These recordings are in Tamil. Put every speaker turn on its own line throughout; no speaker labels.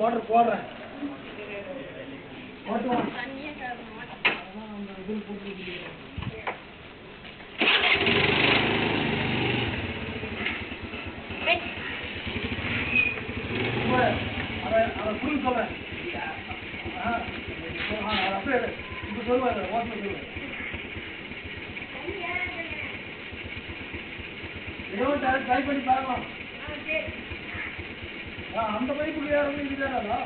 मोटर போடுறேன் ட்ரை பண்ணி பார்க்கலாம். அந்த பைப்புக்கு யாரும் இதுதானா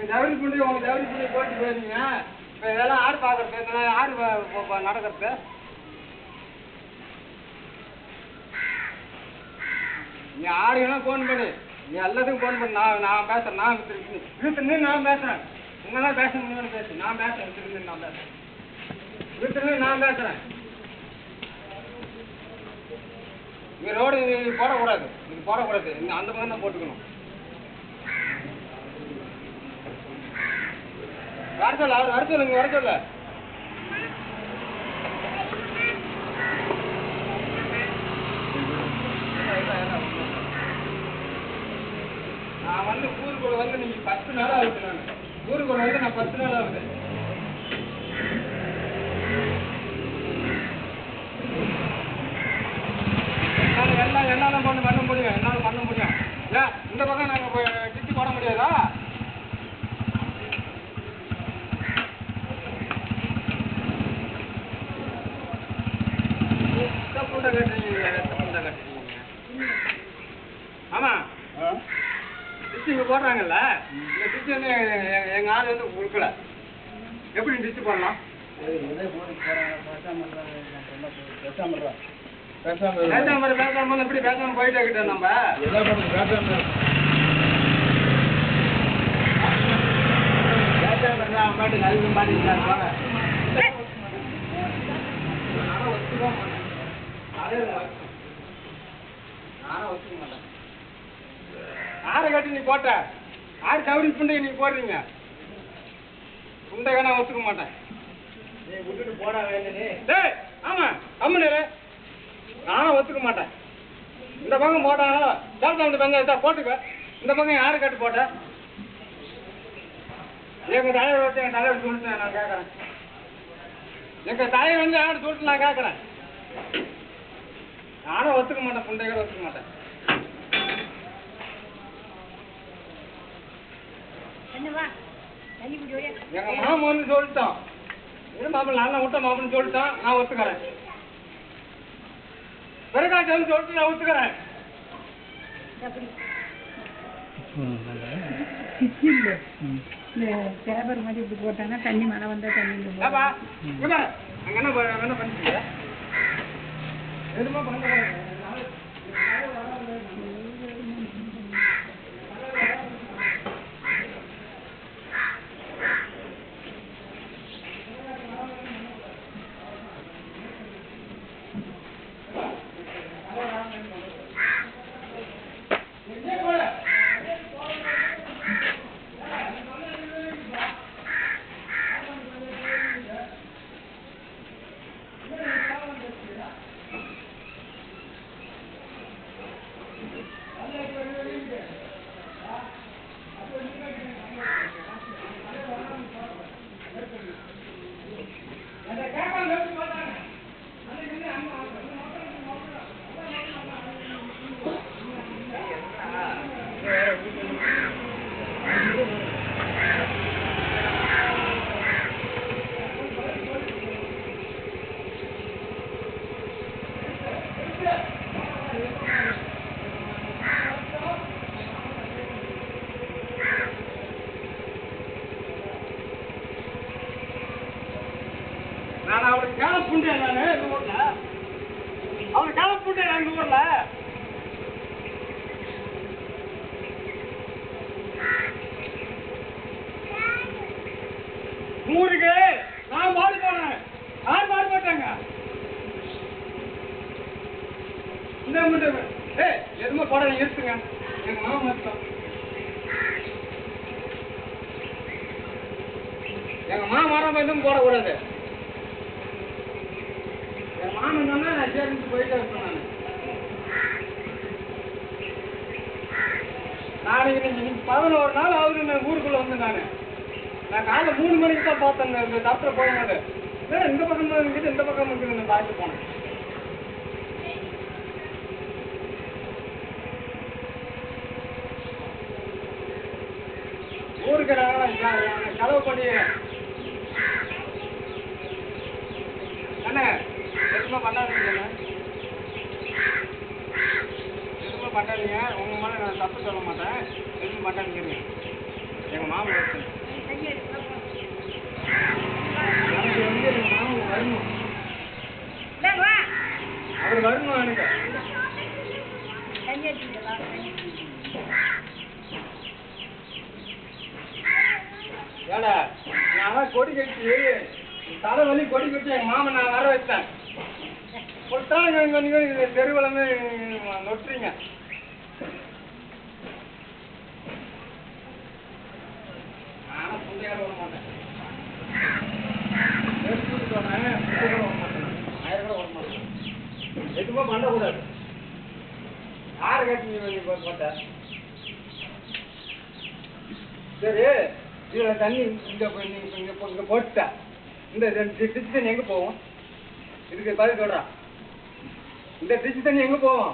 ஜவுளி புண்டி போட்டு போயிருந்தீங்க. இப்போ இதெல்லாம் ஆடு பார்க்கறது, இதெல்லாம் ஆடு நடக்கிறது. நீ ஆடுகள்லாம் ஃபோன் பண்ணி, நீ எல்லாத்துக்கும் ஃபோன் பண்ணி நான் பேசுகிறேன். நான் வித்துருந்து நான் பேசுகிறேன். உங்களால் பேச முடியும்னு பேசு. நான் பேசுகிறேன். வித்துருந்து நான் பேசுகிறேன். வித்துருந்து நான் பேசுகிறேன். இங்கே ரோடு போடக்கூடாது. இது போடக்கூடாது. இங்கே அந்த பக்கம் தான் போட்டுக்கணும். வர சொல்ல, அவர் வர சொல்லு. இங்கே வர சொல்ல. நான் வந்து ஊருக்குள்ள வந்து நீங்க 10 நாள் ஆகுது. நான் ஊருக்குள்ள வந்து நான் 10 நாள் ஆகுது. என்னால பண்ண முடியும். என்னால பண்ண முடியும். ஏன் இந்த பக்கம் நாங்கள் டிச்சு போட முடியாதா? ஆமா, டிச்சு இங்க போடுறாங்கல்ல, இந்த டிச்சு வந்து எங்க ஆள் வந்து கொடுக்கல. எப்படி டிச்சு போடலாம்? பேசாம எப்படி பேசாம போயிட்டே கிட்ட நம்ம ஆரை கட்டி நீ போட்ட ஆறு தவறி புண்டையை நீ போடுறீங்க. புண்டையை நான் ஒத்துக்க மாட்டேன். விட்டுட்டு போட வேண்டியது. ஆமா கம்முனு நானும் ஒத்துக்க மாட்டேன். இந்த பக்கம் போட்டாங்க சாப்பிட்டு வெங்காயத்தா போட்டுக்க. இந்த பக்கம் யாரு கட்டு போட்ட? எங்க தலைவர் வச்சு என் தலைவர் சொல்லிட்டு நான் கேட்கறேன். எங்க தலைவர் வந்து யாரு சொல்லிட்டு நான் கேட்கறேன். நானும் ஒத்துக்க மாட்டேன். புண்டைகளை ஒத்துக்க மாட்டேன். எங்க மாமா வந்து சொல்லிட்டோம். இது மாப்பிள்ள நான் விட்ட மாப்பிள்ளன்னு சொல்லிட்டோம். நான் ஒத்துக்கிறேன். பெருகாட்சி சொல்லிட்டு நான் ஒத்துக்கிறேன்.
பேப்பர் மாதிரி இப்படி போட்டாங்கன்னா தண்ணி மழை வந்தா தண்ணி
அங்க என்ன பண்ணிட்டீங்க? எதுமா பண்ண நான் அவருக்கு கேள புண்டேன். நான் எங்க ஊர்ல அவருக்கு கேள புண்டேன். எங்க ஊர்ல ஊருக்கு நான் மாடு போனேன். யார் மாடு போட்டாங்க? இந்த மட்டும் எதுவுமே போட இருக்குங்க. எங்க மாமா மட்டும் எங்க மாமா மரம் எதுவும் போடக்கூடாது. என் மாமன் சொன்னா நான் சேர்ந்து போயிட்டே இருப்பேன். நான் நாளைக்கு இன்னைக்கு 11 நாள் ஆகுது நான் ஊருக்குள்ள வந்து நான் காலை 3 மணிக்கு தான் பார்த்தேன் இந்த டாக்டர் போகும்போது. இந்த பக்கம் இருக்குது இந்த பக்கம் இருக்குது நான் பார்த்து போனேன். ஊருக்கு நான் செலவு பண்ணி அண்ணே எதுவுமே பண்ணாதீங்க, எதுவுமே பண்ணாதீங்க. உங்கள் மேலே நான் தப்பு சொல்ல மாட்டேன். எதுவும் பண்ணாதீங்க. எங்கள் மாமன் வரணும். அவர் வரணும் எனக்கு. ஏடா நான் கொடி கட்டி தலைவலி கொடி கட்டி எங்கள் மாமன் நான் வர வச்சேன். கொடுத்தாங்க தெருவிலமே நொட்டுறீங்க. நானும் புண்டையோட விட மாட்டேன். சொல்றேன் புண்டை கூட விட மாட்டேன். 1000 கூட விட மாட்டேன். எதுவுமே பண்ணக்கூடாது. யாரை கேட்டு நீ போட்ட? சரி இதில் தண்ணி இங்கே போட்டுட்டா. இந்த டிச்சு தண்ணி எங்கே போவோம்? இதுக்கு பதில் சொல்கிறான். இந்த டிச்சு தண்ணி எங்கே போவோம்?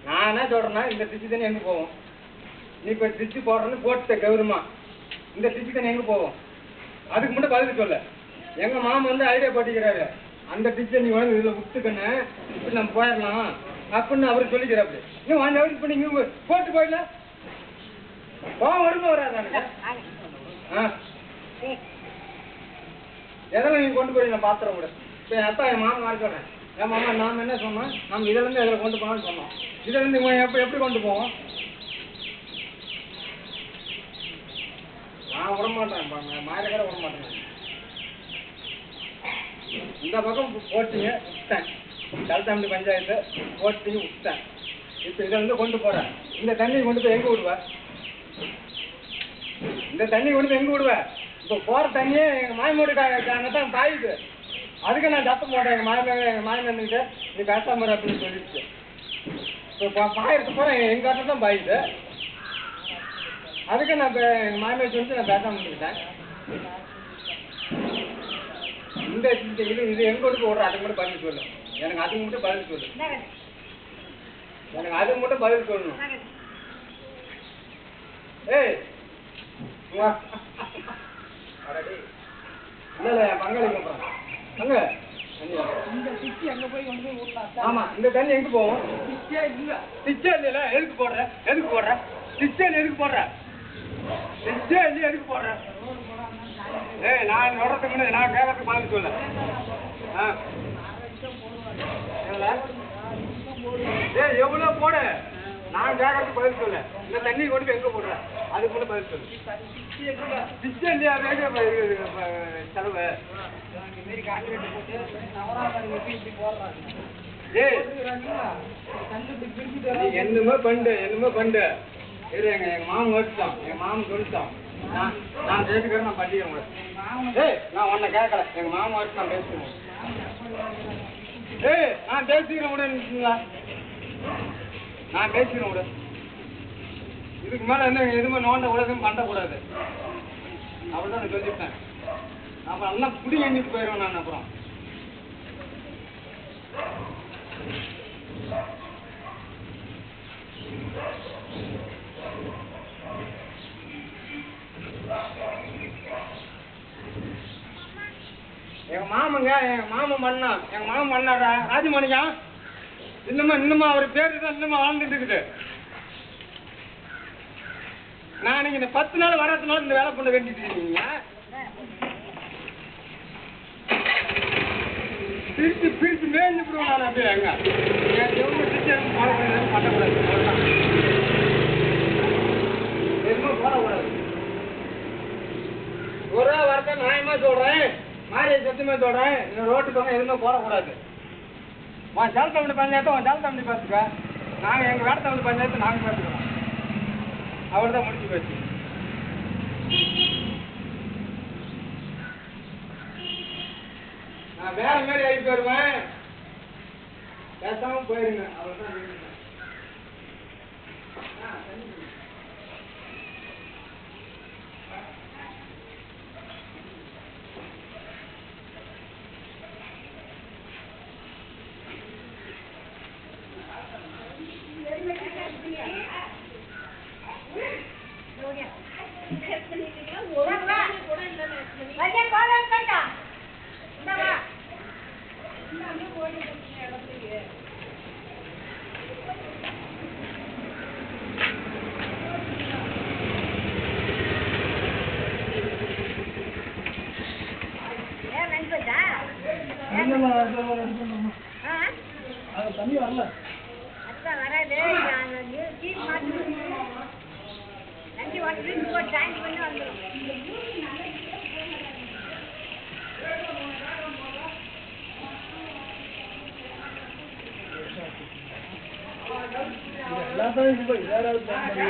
நான் என்ன சொல்கிறேன்னா இந்த டிச்சு தண்ணி எங்கே போவோம்? நீ இப்போ டிச்சு போடுறேன்னு போட்டுட்ட கௌரவமா. இந்த டிச்சு தண்ணி எங்கே போவோம்? அதுக்கு மட்டும் பதில் சொல்ல. எங்கள் மாமன் வந்து ஐடியா போட்டிக்கிறாரு. அந்த டிச்சு தண்ணி வந்து இதில் விட்டுக்கண்ணு இப்படி நம்ம போயிடலாம் அப்படின்னு அவர் சொல்லிக்கிறாரு. இன்னும் 1 ஹவர் பண்ணி இங்கே போட்டு போயிடல கோவம் வருமா வராதானுங்க? எதெல்லாம் நீங்கள் கொண்டு போய் நான் பாத்திரம் கூட. இப்போ என் அத்தா என் மாமன் வர சொல்கிறேன். என் மாமா நாம் என்ன சொன்னோம்? நம்ம இதிலேருந்து அதில் கொண்டு போகலான்னு சொன்னோம். இதிலேருந்து எப்படி கொண்டு போவோம்? நான் விட மாட்டேன். மாயக்கரை விட மாட்டேன். இந்த பக்கம் போட்டிங்க விட்டேன். கல்தாமணி பஞ்சாயத்து போட்டிங்க விட்டேன். இப்போ இதிலேருந்து கொண்டு போகிறேன். இந்த தண்ணியை கொண்டு போய் எங்கே விடுவேன்? இந்த தண்ணி கொண்டு போய் எங்கே விடுவேன்? இப்போ போகிற தண்ணியே எங்கள் மாயமோடு தான் பாயுது. அதுக்கு நான் சத்தம் போட்டேன். எங்கள் மாயமேன்னுக்கிட்ட நீ பேசாம அப்படின்னு சொல்லிடுச்சு. இப்போ பாயிரத்து போகிற எங்கள் காட்ட தான் பாயுது. அதுக்கு நான் இப்போ எங்கள் மாயமே சொல்லிட்டு நான் பேசாம இருந்துக்கிட்டேன். இந்த இது எங்கே கொண்டு போய் விட்றேன்? அதுக்கு மட்டும் பதில் சொல்லு. எனக்கு அதுக்கு மட்டும் பதில் சொல்லு. எனக்கு அதுக்கு மட்டும் பதில் சொல்லணும். ஏய் இல்ல என் பங்காளி கூப்பிட்றேன். அங்க
இந்த டிச்சு எங்கே போய் கொண்டு போய் விடலாம்?
ஆமா இந்த தண்ணி எங்கே போவோம்?
டிச்சே இல்லை.
டிச்சே இல்லைல்ல. எதுக்கு போடுற? எதுக்கு போடுற? டிச்சே எதுக்கு போடுற? டிச்சே இல்லையா எதுக்கு போடுற? ஏய் நான் வர்றதுக்கு முன்னாடி நான் கேட்கறதுக்கு பதில் சொல்ல. ஏய் எவ்வளோ போடு? நான் கேட்கறதுக்கு பதில் சொல்ல. இந்த தண்ணி கொண்டு போய் எங்கே போடுற? அதுக்கு மட்டும் பதில் சொல்லு. டிச்சே இல்லையா செலவு?
இதுமாரி கான்கிரீட் போட்டு நவராத்திரி இப்படி போடுறாங்க.
ஏய் நீ என்னமோ பண்ணு இரு. எங்கள் மாமன் வச்சுட்டான். எங்கள் மாமன் சொல்லிட்டான். நான் பேசிக்கிறேன். நான் பண்ணிக்கிறேன் கூட. ஏய் நான் உன்னை கேட்கல. எங்கள் மாமன் வச்சு நான் பேசிக்கிறேன். ஏய் நான் பேசிக்கிறேன் கூட நினைச்சிங்களா? நான் பேசிக்கிறேன் கூட. இதுக்கு மேலே என்ன எதுவுமே நோண்ட கூடாது, பண்ணக்கூடாது. அப்படி தான் நான் சொல்லிவிட்டேன். அப்புறம் எல்லாம் புடி எண்ணிட்டு போயிடுவேன் நான். அப்புறம் எங்கள் மாமன் பண்ணாரா ராஜமணியா? இன்னுமா அவர் பேரு தான் இன்னுமா வாழ்ந்துட்டு இருக்குது. நான் நீங்க இந்த 10 நாள் வர்றதுனால இந்த வேலை பண்ண வேண்டிட்டு இருக்கீங்க. பிரிச்சு மேய்ஞ்சு விடுவோம். நான் அப்படியே எங்க பண்ணக்கூடாது, எதுவுமே போடக்கூடாது. ஒரே வார்த்தை நியாயமா சொல்றேன், மாறிய சத்தியமா சொல்றேன். இந்த ரோட்டு பக்கம் எதுவுமே போடக்கூடாது. உன் ஜலத்தமிழ் பஞ்சாயத்து உன் ஜலத்தமிழ் பார்த்துக்க. நாங்கள் எங்கள் வேடத்தமிழ் பஞ்சாயத்து நாங்கள் பார்த்துக்கிறோம். அவர் தான் முடிச்சு போச்சு. நான் வேற மாரி ஆகிட்டு வருவேன். பேசாம போயிருங்க. அவர் தான்
தண்ணி வரல
வராது தண்ணி வந்து டேங்க் பண்ணி வந்துடும்.
எல்லாத்தையும்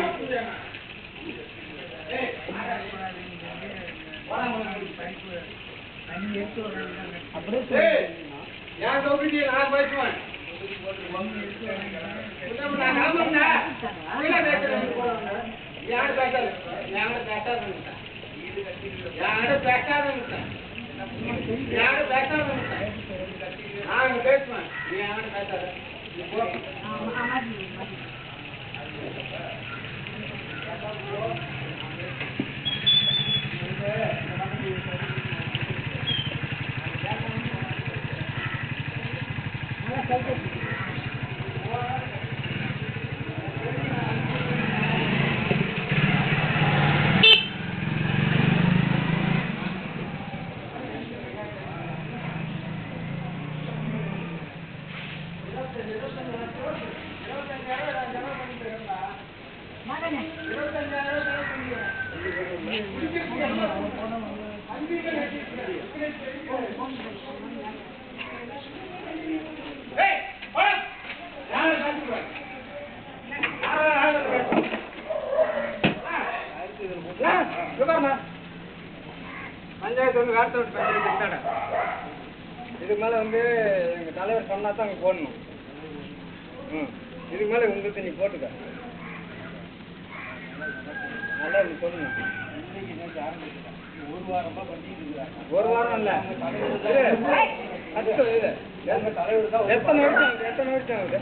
அப்படியே
யார் சௌகரிய நான் பேசுவேன் யாரு பேசாது யாரு பேசாது யாரு பேசாத யாரு பேசாத நான் பேசுவேன் நீ யாரு பேசாத பஞ்சாயத்து வந்து வேட்டை விட்டு பஞ்சாயத்து இதுக்கு மேலே வந்து எங்கள் தலைவர் சொன்னா தான் அங்கே போடணும். இதுக்கு மேலே உங்களுக்கு நீ போட்டுக்க நல்லா நீ சொல்லணும். ஒரு வாரம் இல்லை எத்தனை வருஷம் எத்தனை வருஷம் ஆகுது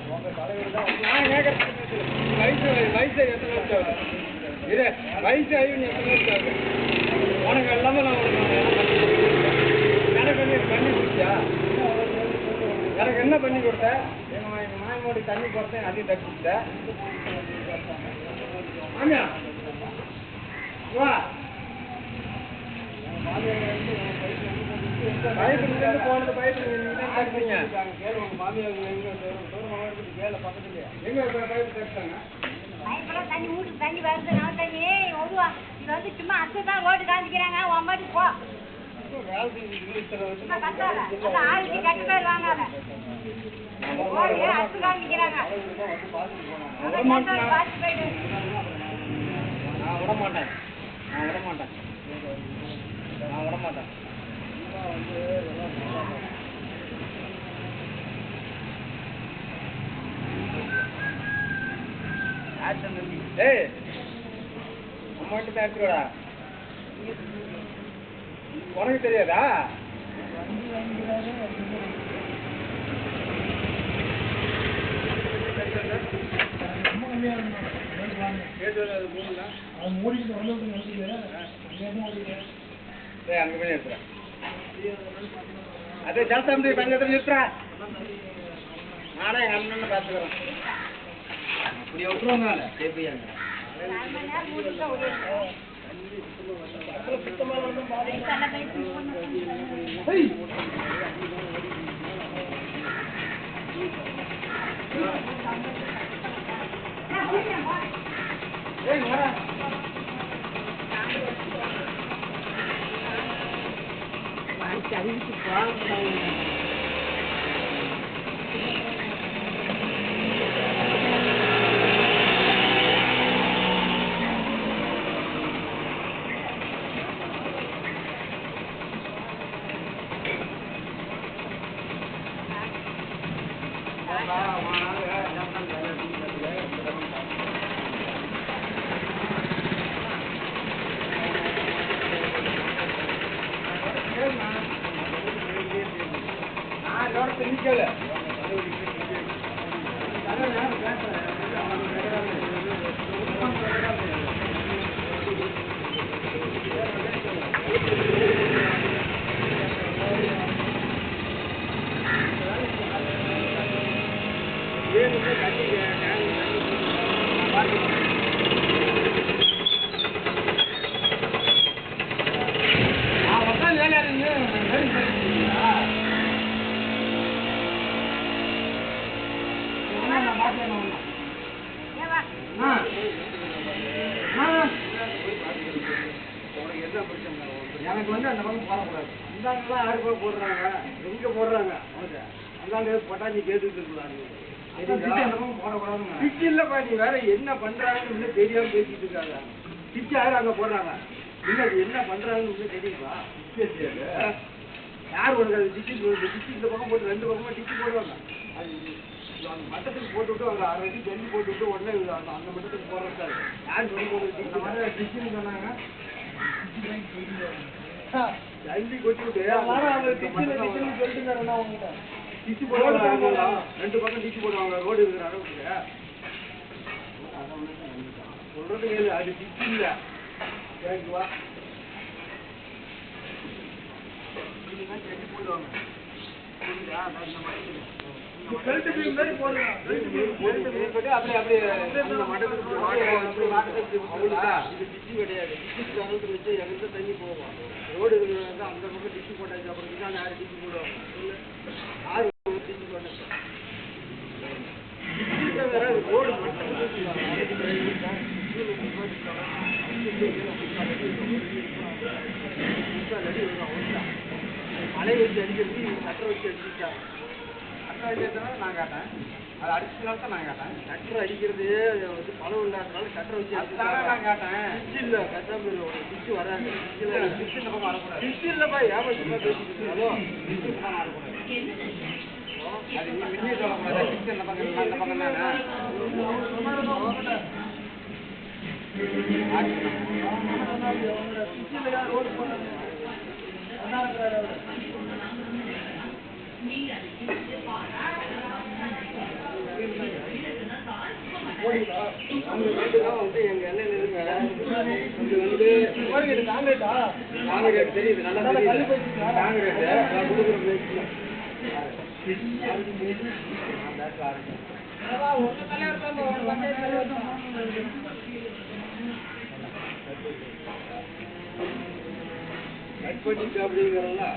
நான் கேட்கறது வயசு வயசு எத்தனை வருஷம் ஆகுது இரு வயசு ஆகி எத்தனை வருஷம் ஆகுது உனக்கு எல்லாமே நான் எனக்கு வந்து பண்ணி கொடுத்தியா எனக்கு என்ன பண்ணி கொடுத்தேன் எங்கள் மாயமோடி தண்ணி கொடுத்தேன் அதையும் தட்டி கொடுத்தேன் ஆமியா வா பயத்துலேருந்து போனது பயத்துல நீங்கள் தான் கேட்குறீங்க கேளு உங்கள் மாமியார் எங்கே தூரமாக இருக்குது கேளு பக்கத்துலையே எங்கே பயத்து கேட்டாங்க
பயப்பெல்லாம் தண்ணி வீட்டுக்கு தண்ணி வருது நான் தண்ணி ஒருவா இது வந்து சும்மா அத்தை தான் ரோடு காமிக்கிறாங்க உன் பாட்டு போ சும்மா கத்தாத அந்த ஆளுக்கு கட்டு பேர் வாங்காத ரோடு அத்து காமிக்கிறாங்க பார்த்து போயிட்டு
நான் விடமாட்டேன் நான் விடமாட்டேன் நான் விடமாட்டேன் ஏய் அம்மாட்டு தான் எடுத்துக்கோடா உனக்கு தெரியாதா அங்கே போய் எடுத்துறேன் அதே ஜலசாமி பஞ்சத்தில் நிறுத்துறா நானே எங்கள் அண்ணன் பார்த்துக்கிறேன் அப்படி விட்டுருவாங்க நான் லோடத்தை நிற்கல எனக்கு வந்து அந்த பக்கம் போடக்கூடாது. அந்தாங்கெல்லாம் ஆறு பேர் போடுறாங்க, எங்க போடுறாங்க அந்தாங்க பட்டாஞ்சி கேட்டுட்டு இருக்கலாம். அந்த பக்கம் போடக்கூடாதுங்க. பிச்சு இல்லப்பா, நீ வேற என்ன பண்றாங்கன்னு இன்னும் தெரியாம பேசிட்டு இருக்காங்க. பிச்சு யாரும் அங்க போடுறாங்க, இல்ல என்ன பண்றாங்கன்னு இன்னும் தெரியுமா? யார் உனக்கு அது டிச்சு இந்த பக்கம் போட்டு 2 பக்கமா டிச்சு போடுவாங்க. அது அந்த மட்டத்துக்கு போட்டுவிட்டு அவங்க 6 அடி ஜல்லி போட்டுவிட்டு உடனே அந்த மட்டத்துக்கு போடுறாங்க. யார் சொல்லி போடுறது டிச்சுன்னு சொன்னாங்க. ஜல்லி கொட்டிவிட்டு டிச்சு போடுவாங்க. 2 பக்கம் டிச்சு போடுவாங்க ரோடு இருக்கிற அளவுக்கு. சொல்றது கேளு, அது டிச்சு இல்ல. கேக்குவா ஜல்லி போடுவாங்க. தண்ணி போவோம் ரோடு அந்த பக்கம் டிச்சு போட்டாச்சு. அப்புறம் யாரு டிச்சு போடுவாங்க? யாரு டிச்சு போட்டாங்க? ரோடு மழை வச்சு அடிக்கிறது, கட்டரை வச்சு அடிச்சுட்டாங்க. கட்டரை அடிக்கிறதுனால நான் கேட்டேன், அது அடிச்சதுனால தான் நான் கேட்டேன். கட்டரை அடிக்கிறது வந்து பழம் இல்லாதனால கட்டரை வச்சு அடிச்சுட்டாங்க நான் கேட்டேன். டிச்சு இல்லை, கட்டாமல் டிச்சு வராது. டிச்சு இந்த பக்கம் வரக்கூடாது. டிச்சு இல்லைப்பா, ஏமாச்சுமா பேசிட்டு இருக்காலும் டிச்சு இந்த பக்கம் வரக்கூடாது. அது நீ முன்னே சொல்லக்கூடாது. டிச்சு இந்த பக்கம் இல்லை, இந்த பக்கம் தானே. ரோடு போனாங்க வந்து எங்க எண்ணெய் இருங்க. வந்து காங்கிரேட் தெரியுது, நல்லா காங்கிரேட் கட்பட்டிட்டு அப்படிங்கிறதா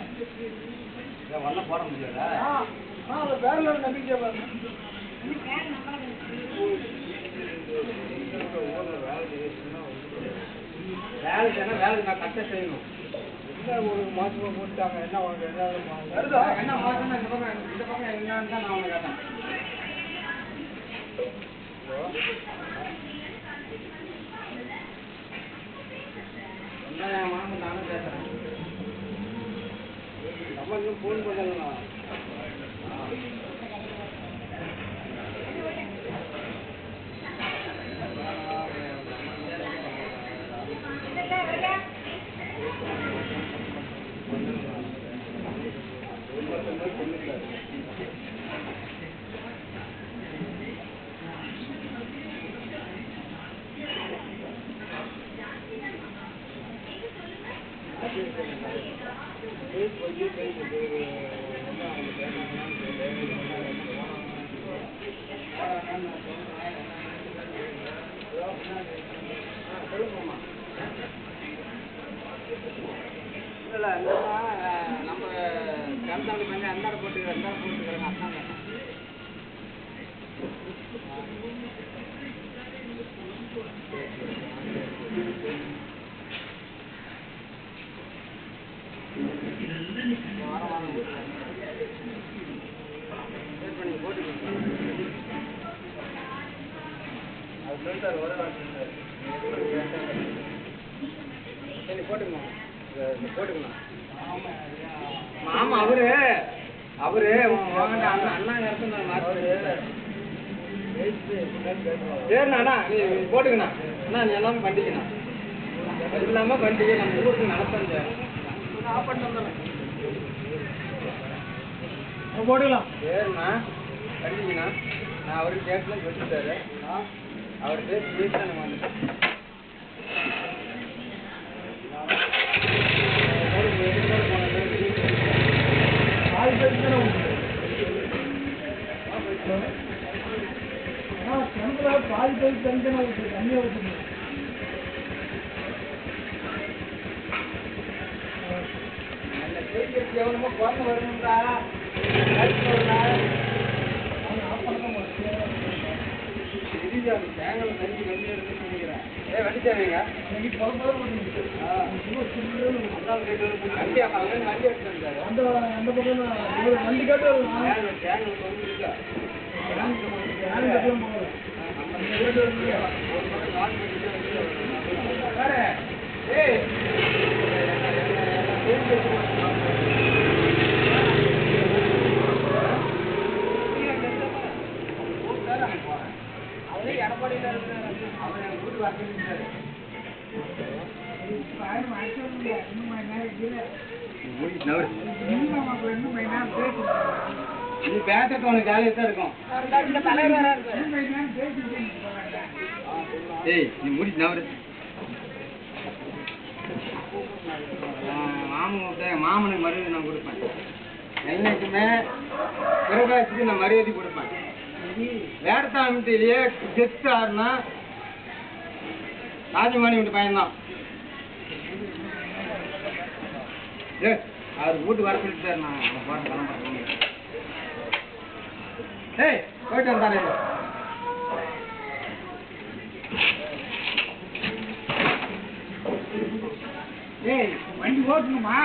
வரல போட முடியாதா? வேற நம்பிக்கை வேலை செய்யணும். வேலை நான் கட்ட செய்யணும். என்ன ஒரு மாசமா போட்டாங்க, என்ன உனக்கு என்ன மாசம் இந்த பக்கம் என்னன்னு தான் நான் உனக்கு கேட்டேன். என் மாமன் நானும் பேசுறேன். நம்மளுக்கு போன் பண்ணலாம். இல்லை நம்ம கந்தாண்டி பண்ணி அந்தாட போட்டுக்கிறோங்க அதான் போட்டுக்கணும். ஆமா அவரு அண்ணா சரிண்ணா நீ போட்டுக்கண்ணா அண்ணா, நீ எல்லாமே பண்ணிக்கணும். அது இல்லாம பண்டிகை நம்ம ஊருக்கு நடத்தம்
ஆஃப் பண்ணிட்டு வந்துடுறேன்.
போட்டுக்கலாம். சரிண்ணா, கண்டிங்கண்ணா. நான் அவருக்கு கேட்கலாம் சொல்லிட்டாரு. அவர் பேசி தான் நம்ம வந்துட்டேன்.
பாதி பேருக்கு தனித்தன ஊற்று, தண்ணியாக ஊற்றணும்.
அந்த பேச்சு எவ்வளோ குறைஞ்சு வரணும்டா. தேங்காய் தண்ணி கம்மியாக இருக்குன்னு நினைக்கிறேன். வண்டிச்சாங்க
இன்னைக்கு பொறுப்பாக
வண்டி எடுத்துருந்தாரு.
அந்த பக்கம் வண்டி கேட்டு
தேங்காய் வந்து இருக்கா
அவரே எடப்பாடியில் இருக்கிறாரு.
அவர் எங்கள் வீட்டு வாக்கிட்டாரு. நீ பேசிட்டு உனக்கு ஜாலியாக தான் இருக்கும். ஏய் நீ முடிச்சு நவரு. மாமனுக்கு மரியாதை நான் கொடுப்பேன். என்னைக்குமே பிரகாஷுக்கு நான் மரியாதை கொடுப்பேன். வேடத்தாமிட்டிலேயே செத்து ஆறுனா ராஜமாணி வீட்டு பையன்தான். ஏ அவர் வீட்டுக்கு வர சொல்லிட்டாரு. நான் போட்டு கிளம்புறேன். ஏய் போயிட்டு வந்தாரு.
ஏய் வண்டி ஓட்டணுமா?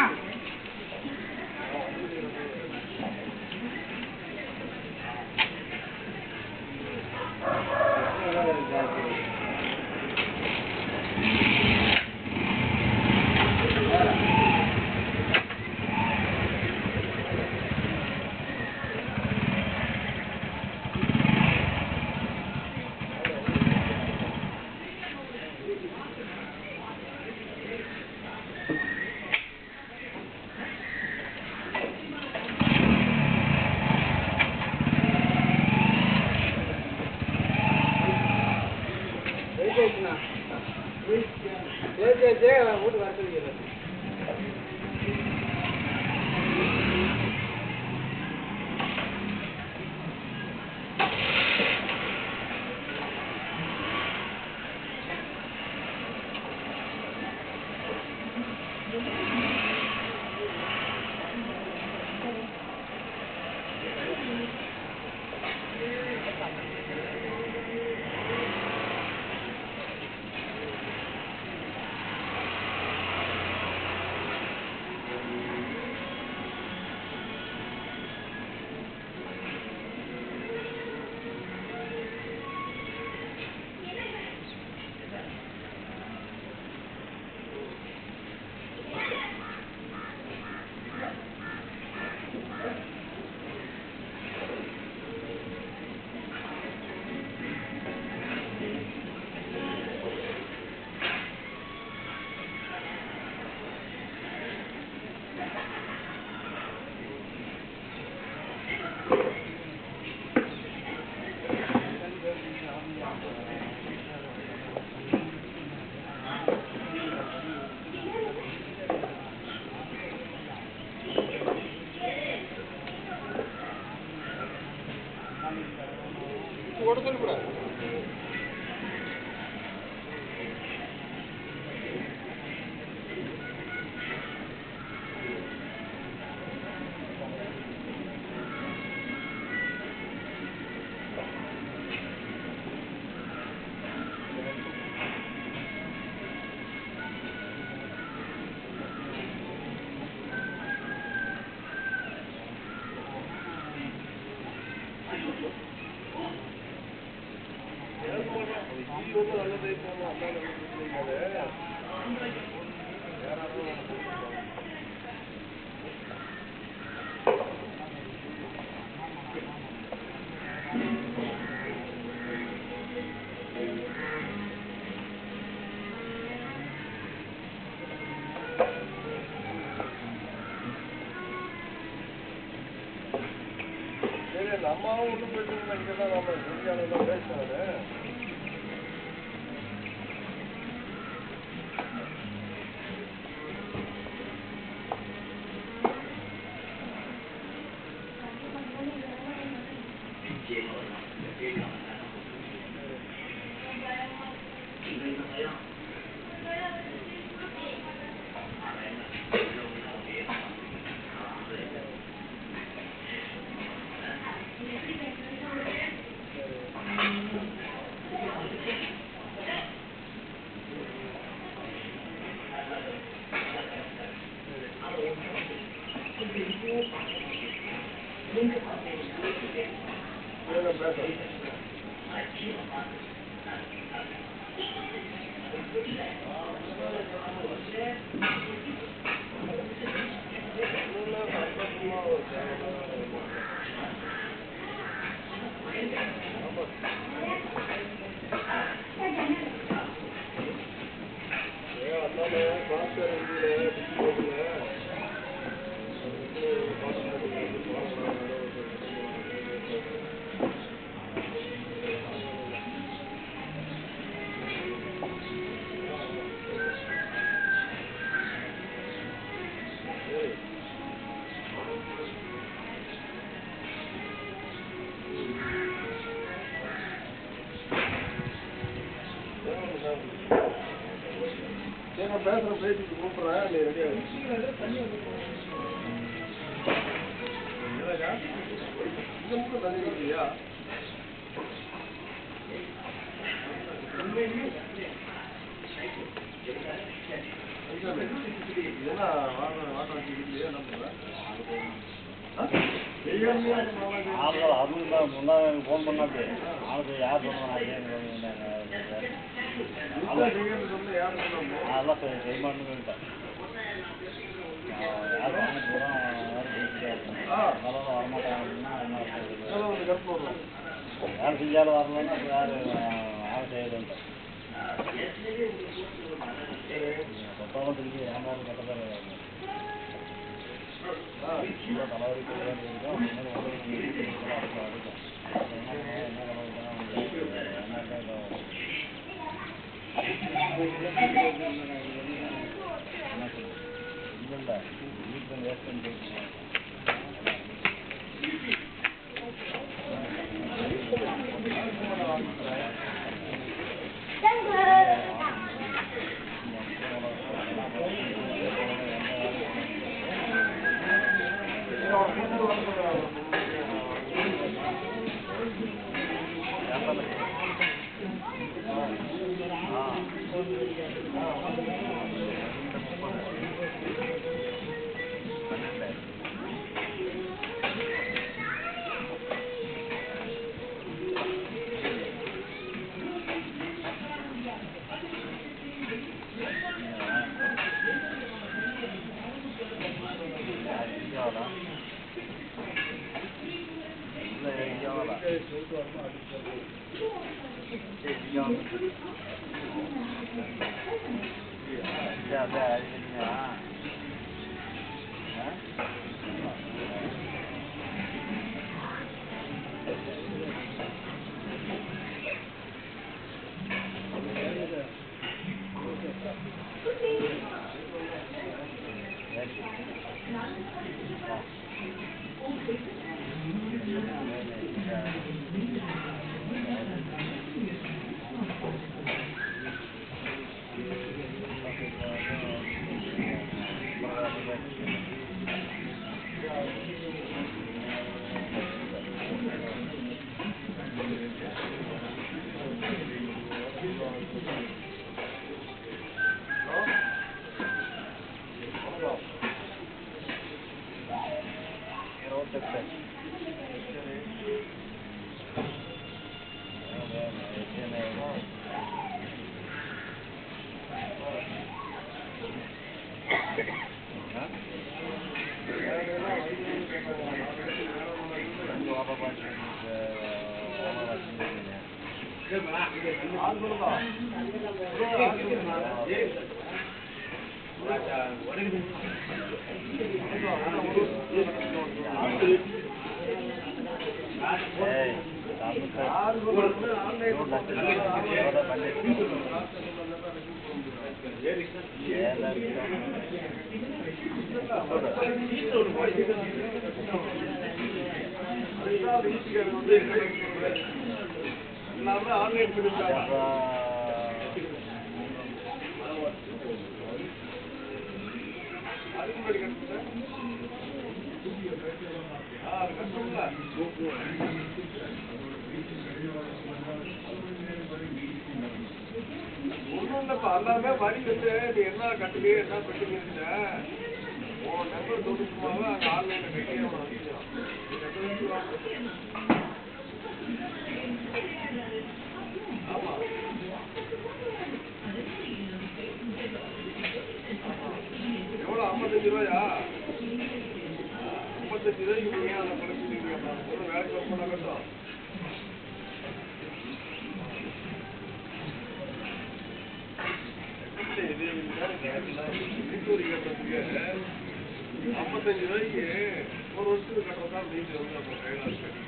வீட்டு வர சொல்லிடுறேன்.
அம்மாவும் ஒன்றும் போயிட்டு இங்கே தான் நம்ம இந்தியாவில் பேசுகிறாரு. நான் பேசுகிறேன், பேசிட்டு கூப்பிட்றேன், நீ ரெடியாக இந்த மட்டும் தண்ணி இல்லையா? ஏன்னா வாட்டர் வச்சுக்கிட்டு என்ன பண்ணுறேன்?
அதுவும் தான் முன்னா ஃபோன் பண்ணாது ஆளுக்கு யார் சொன்னாங்க அதெல்லாம் செய்யமாட்டேன்னுட்டேன் யார் வாங்க போகிறோம் அதெல்லாம் வரமாட்டாங்க அப்படின்னா என்ன யார் செஞ்சாலும் வரலன்னா யார் யார் செய்யலன்ட்டு கொத்தாலும் திருப்பி ஏமாறு கட்டதான் தலைவரி இல்லைல்ல வீட்டில் வேஸ்ட் பண்ணி
எல்லாமே வரி வந்து என்ன கட்டுக்கு என்ன பெட்டுக்கு உன் நம்பர் தொடுக்குமாவே அங்கே ஆன்லைனில் கட்டியே ஆமாம் எவ்வளோ 55 ரூபாயா 55 ரூபாய்க்கு நீங்கள் அதை படுத்துட்டீங்க வேலைக்கு ஒர்க் பண்ண கட்டும் 55 ரூபாய்க்கு ஒரு வருஷத்துக்கு கட்டுறதா நீங்க வந்து நம்ம கையில் இருக்கு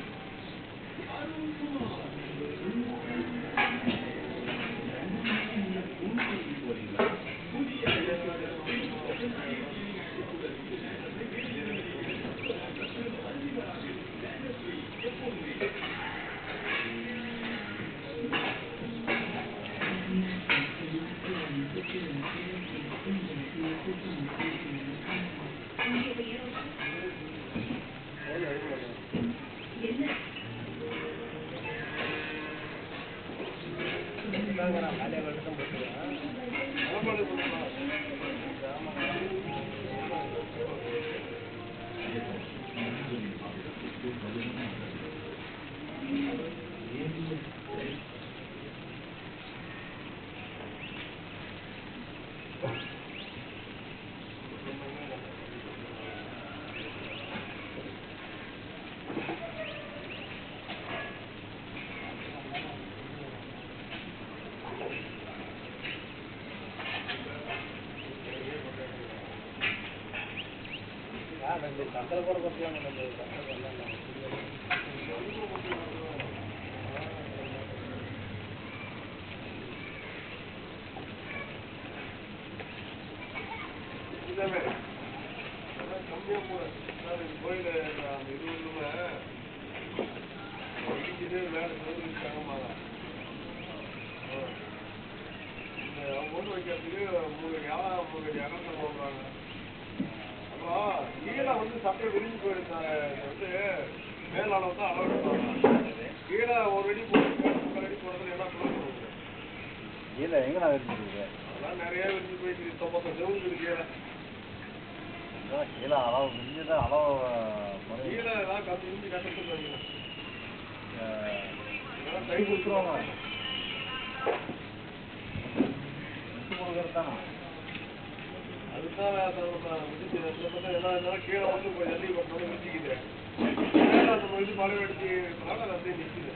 சட்டை விரிஞ்சு போயிடுச்சு வந்து மேலாளர் தான் அளவு எடுப்பாங்க கீழே ஒரு அடி போட்டு அடி போடுறது என்ன பண்ணுறது
கீழே எங்கடா விரிஞ்சிருக்கு
அதெல்லாம் நிறைய விரிஞ்சு போயிட்டு 90 செவந்து கீழே
கீழே அளவு விரிஞ்சுதான் அளவு
கீழே ஏதாவது கற்று விரிஞ்சு கட்டுறதுக்கு
கை கொடுத்துருவாங்க கொடுக்குறது தானே
அதுதான் எல்லாம் கீழே வந்து ஜல்லி பண்ணணும் வச்சுக்கிது நம்ம இது மழை அடிச்சு அது அப்படியே நிற்குது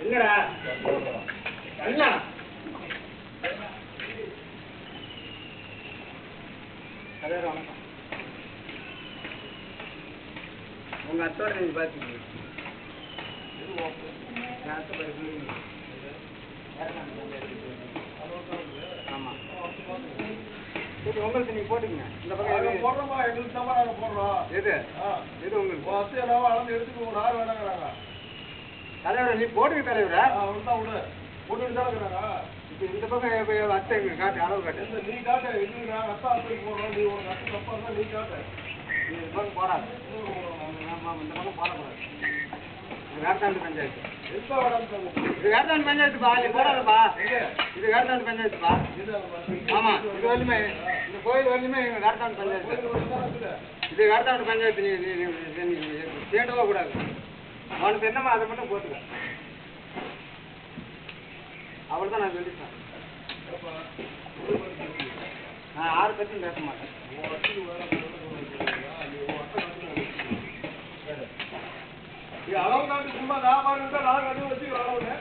என்னடா என்ன வணக்கம் உங்க அத்தோட நீங்க பாத்துக்கீங்க ஆமா சரி உங்களுக்கு நீங்க போட்டுக்கங்க இந்த பக்கம்
போடுறோமா எங்களுக்கு தான் நாங்க போடுறோம்
எது எது உங்களுக்கு
அத்தையெல்லாம் அளந்து எடுத்துக்க ஒரு ஆள் வேணாங்கிறாங்க
தலைவரை நீ போட்டுக்க தலைவரா
அவன்தான் விடு போட்டுட்டு தான் இருக்கிறாங்க
இப்போ இந்த பக்கம் அத்தை எங்களுக்கு காட்டு அளவு காட்டு
நீ காட்டு எங்களுக்கு நாங்கள் அத்தா அத்தைக்கு போடுறோம் நீ உனக்கு அத்தை தப்பா இருந்தா நீ காட்டு
நீ இந்த பக்கம் போடாது ஆமாம் இந்த பக்கம் போடக்கூடாது இது வேர்தாண்டு பஞ்சாயத்து
எந்த வேடான்னு
இது வேர்தாண்டு பஞ்சாயத்துப்பா நீ போடாதப்பா இது வேர்தாண்டு பஞ்சாயத்துப்பா ஆமா இது வரலுமே இந்த கோயில் வரலுமே எங்கள் வேர்தாண்டு பஞ்சாயத்து இது வேர்தாண்டு பஞ்சாயத்து நீ கேட்டவா கூடாது அவனுக்கு என்னம்மா அதை மட்டும் போட்டுக்க அவள் தான் நான் சொல்லிட்டேன் நான் 6 பர்சன்ட் பேச மாட்டேன்
அளவு நாட்டு சும்மா வியாபாரம் நாங்கள் அது வச்சு அளவுன்னு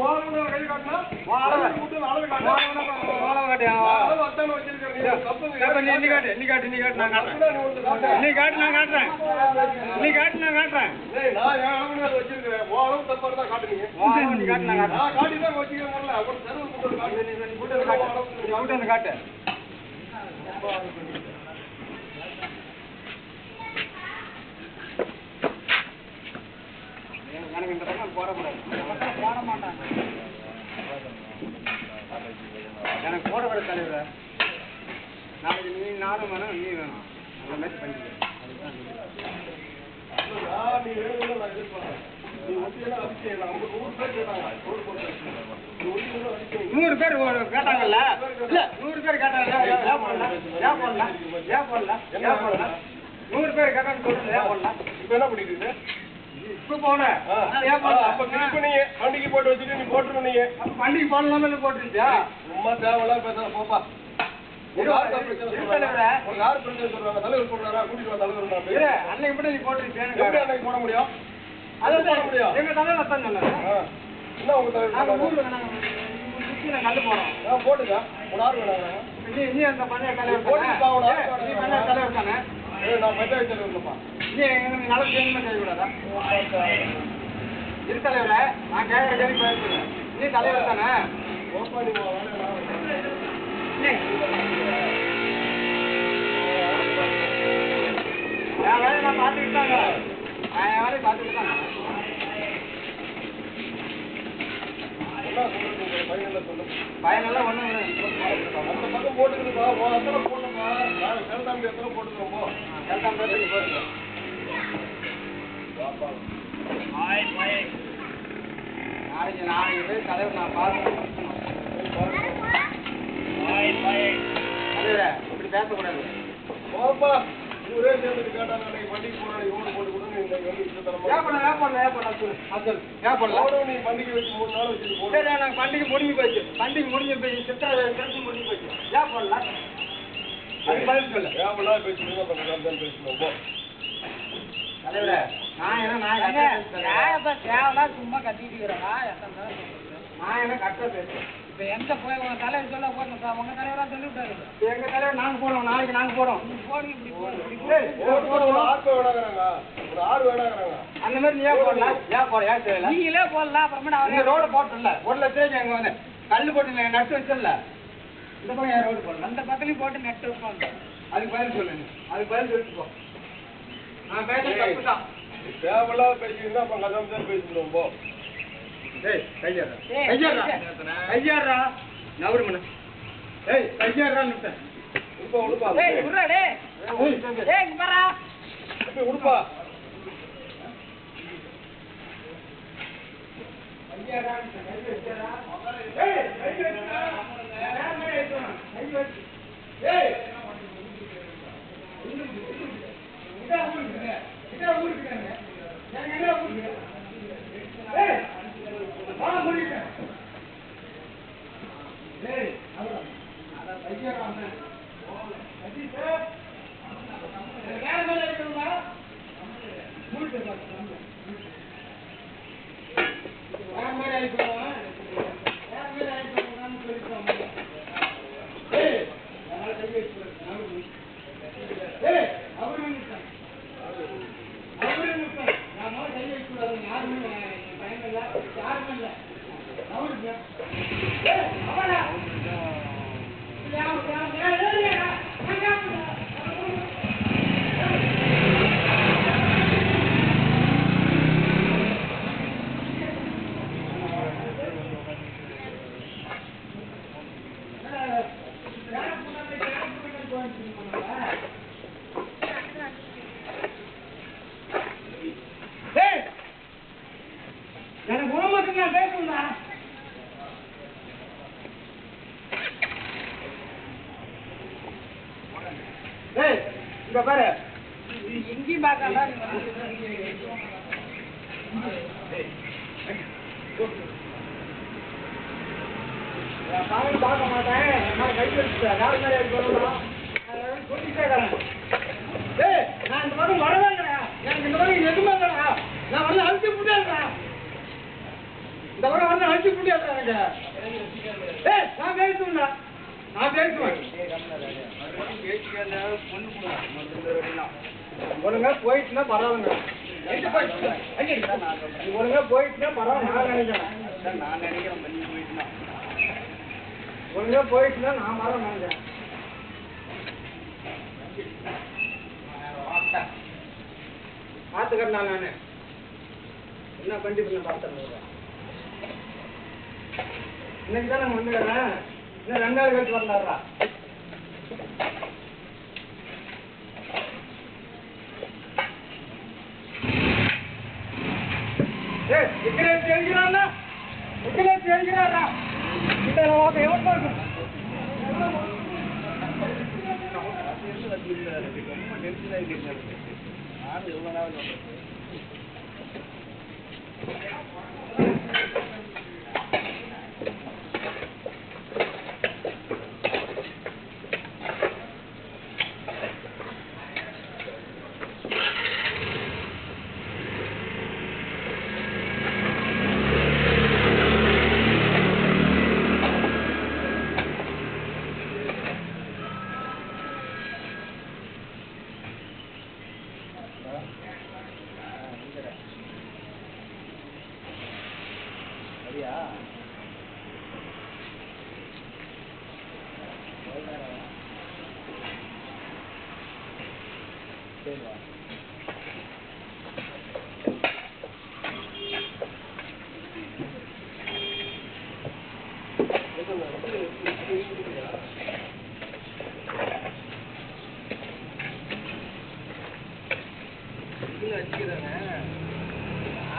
ஓரமா கை காட்டினா
அளவு
அளவு காட்டு
அளவு காட்டு
அளவு அத்தான வச்சிருக்கேன் நீ தப்பு
நீ காட்டு நான் காட்டுறேன் நீ காட்டு நான் காட்டுறேன்
ஏய் நான் என் அளவு வச்சிருக்கேன் ஓ அளவு தப்பா இருந்தா காட்டுங்க
நீ காட்டு நான் காட்டுறேன்
நான் காட்டி தான் வச்சிருக்கேன்ல ஒரு தெருவு போட்டு காட்டு
நீ காட்டு எனக்கு இந்த பக்கம் போடக்கூடாது
போட மாட்டாங்க.
எனக்கு போடக்கூடாது தலைவர். நாளைக்கு நீ நானும் வேணும் நீ வேணும் அந்த மாதிரி பண்ணிக்க.
நீ வேணும்னு நான் எதிர்பார்க்கிறேன். நீ ஒட்டியெல்லாம் அடிச்சேன். அவங்க 100 பேர் கேட்டாங்க. ரோடு போட்டு நீ ஒட்டியெல்லாம் அடிச்சேன்.
100 பேர் கேட்டாங்கல்ல? இல்ல 100 பேர் கேட்டாங்கல்ல? ஏன் போடல? 100 பேர் கேட்டான்னு சொல்லுங்க. ஏன் போடல?
இப்போ என்ன பண்ணிட்டு இருக்க?
இப்ப போனேன். ஏன் போடல?
அப்ப கிளிக் பண்ணி வண்டிக்கு போட்டு வச்சுட்டு நீ போட்டுரு நீ.
அப்ப வண்டிக்கு போடலாம்னு போட்டுருந்தியா?
சும்மா தேவையில்லாம் பேசுற போப்பா. ஒரு யார் பிரச்சனை சொல்றாங்க? ஒரு யார் பிரச்சனை சொல்றாங்க? தலைவர் சொல்றாரா? கூட்டிட்டு வா தலைவர் நான்
இரு, அன்னைக்கு மட்டும் நீ போட்டுருக்கேன்.
எப்படி அன்னைக்கு போட முடியும்?
அதான்
போட முடியும்.
எங்க தலைவர் தான் சொன்னாரு.
என்ன உங்க தலைவர்
நாங்க
சொன்னாரு?
ஊர்ல நாங்க சுத்தி நான் கண்டு போறோம்.
போட்டுக்க. ஒரு ஆள் வேணாங்க.
நீ அந்த பண்ணைய தலைவர்
போட்டுப்பா,
தானே?
ஒரு ஆள்
நீ பண்ணைய தலைவர் தானே?
நான் பஞ்சாயத்து தலைவர் இல்லப்பா.
நீ எங்களுக்கு நல்ல செய்யணுமா செய்யக்கூடாதா? இரு தலைவரே, நான் கேட்கற கேள்வி பேசுறேன். நீ தலைவர் தானே?
போப்பா நீ
என் வேலையை நான் பார்த்துக்கிட்டு தாங்க. நான் என் வேலையை பார்த்துக்கிட்டு தாங்க.
என்ன சொல்லுங்க பையன்ல சொல்லு.
பயனெல்லாம் ஒண்ணும் இல்லை.
அந்த பக்கம் போட்டுக்கிட்டுப்பா. உன் அத்தனை போட்டுப்பா. நான் சேலத்தாம்பி எத்தனை போட்டுக்கிறோம் போ.
எல்லாம் பேசுறீங்க போதுங்க. நாளைக்கு போய் தலைவர் நான் பார்த்து தலைவரே இப்படி பேசக்கூடாது.
போப்பா ஊரே சேர்ந்துட்டு கேட்டாங்க அன்னைக்கு வண்டிக்கு போறாங்க இவனு போட்டு கூட நீ இன்னைக்கு வந்து இஷ்டத்தனமா
ஏன் பண்ணல சொல்லு. ஏன் பண்ணல?
நீ பண்டிகை வச்சு 3 நாள் வச்சுட்டு போடு.
சரி நாங்கள் பண்டிகை முடிஞ்சு போச்சு. சித்திரை முடிஞ்சு போச்சு. ஏன் பண்ணல? அது பதில் சொல்லு.
ஏன் பேசுறீங்க அப்ப நான் தான் பேசணும் போ.
தலைவரே நான்
தேவையில்லா சும்மா கத்திட்டு இருக்கிறா.
நான் என்ன கரெக்டாக பேசுறேன்.
இப்ப எங்க போய் உங்க தலைவர் சொல்ல போறோம். உங்க தலைவரா சொல்லி விட்டாரு.
எங்க தலைவர் நாங்க போறோம். நாளைக்கு நாங்க போறோம்.
போடுங்க இப்படி போடுங்க இப்படி
ஒரு ஆறு வேணாங்கிறாங்க. ஒரு ஆறு வேணாங்கிறாங்க.
அந்த மாதிரி நீ ஏன் போடல? ஏன் போட ஏன் செய்யல?
நீங்களே போடலாம். அப்புறமேட்டு
இந்த ரோடு போட்டல 1 லட்சம் எங்க வந்து கல்லு போட்டு நட்டு வச்சல. இந்த பக்கம் ஏன் ரோடு போடல?
அந்த பக்கத்துலயும் போட்டு நெட் வைப்பாங்க.
அதுக்கு பதில் சொல்லுங்க. அதுக்கு பதில் சொல்லிட்டு போ. நான் பேச தப்பு தான்.
தேவையில்லாத பேசியிருந்தா அப்ப கதம் தான் பேசணும் போ.
ஏய் கையாடுறா நவரு மன. ஏய் கையாடுறான்னு
உடுப்பா உடுப்பா.
ஏய் உர்றா டேய். ஏய் இங்க பாரா.
உடுப்பா.
எனக்கு குணமாக்கு நான் பேசுறேன்டா. ஏய் இங்க பாரு.
எங்கேயும் பார்க்காதா
நான் பார்க்க மாட்டேன். நான் கை வச்சுட்டேன். யாரு மாதிரி சொல்லலாம் சொல்லிட்டே இருக்கிறேன். ஏய் நான் இந்த பக்கம் வரவே இல்லையா? எனக்கு இந்த பக்கம் எதுவுமே இல்லையா? நான் வந்து அழிச்சு விட்டேன். இந்த பக்கம் வந்து அழிச்சு விட்டு முடியாது ஏய் நான் பேசுவேன்டா நான் பேசுவேன் ஒழுங்கா போயிட்டுனா பரவாயில்ல ஒழுங்கா போயிட்டுனா பரவாயில்ல நான் நினைக்கிறேன் பண்ணி போயிட்டுனா ஒழுங்கா போயிட்டுனா நான் மரம் நினைக்கிறேன் பார்த்துக்கிறேன் நான் என்ன பண்ணி பண்ண பார்த்தேன் இன்னைக்கு தான் நாங்கள் வந்துடுறேன் இன்னும் 2 நாள் கழிச்சு வந்தாடுறா ఇక్కడే చేయించినా ఇక్కడే చేయించినారా ఇక్కడ ఎవరు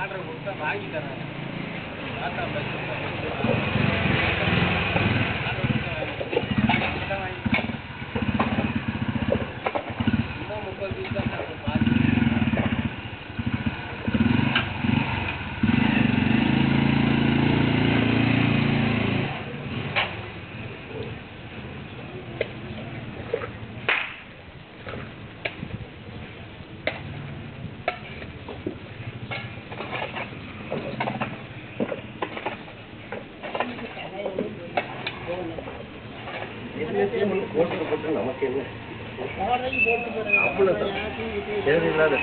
ஆர்டர் கொடுத்தா வாங்கி தராங்க
நமக்கு என்ன அவ்வளோதான் தேவையில்லாத